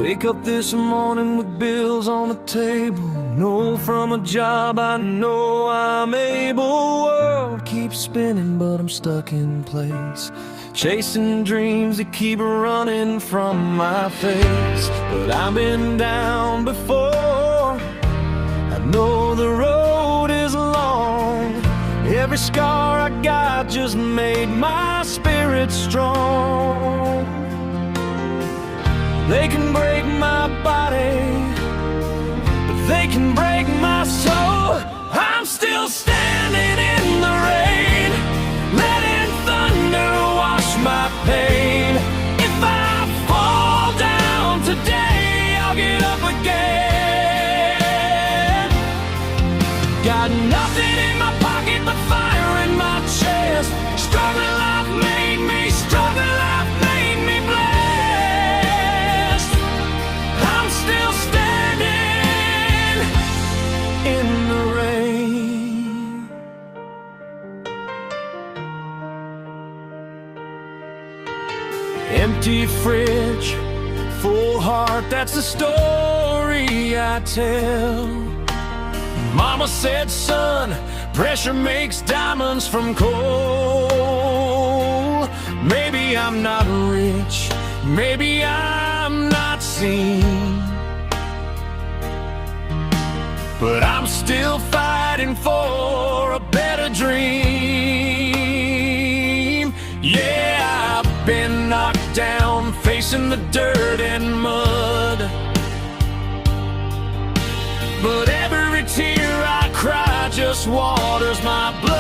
Wake up this morning with bills on the table. No, from a job I know I'm able. World keeps spinning but I'm stuck in place, chasing dreams that keep running from my face. But I've been down before, I know the road is long. Every scar I got just made my spirit strong. They can break my body, but they can break my soul. I'm still standing in the rain, letting thunder wash my pain. If I fall down today, I'll get up again. Got nothing in my pocket but fire in my chest. Struggle life made me, struggle life made me blessed. I'm still standing in the rain. Empty fridge, full heart, that's the story I tell. Mama said, son, pressure makes diamonds from coal. Maybe I'm not rich, maybe I'm not seen, but I'm still fighting for a better dream. Yeah, I've been knocked down, facing the dirt and mud, but every tear I cry just waters my blood.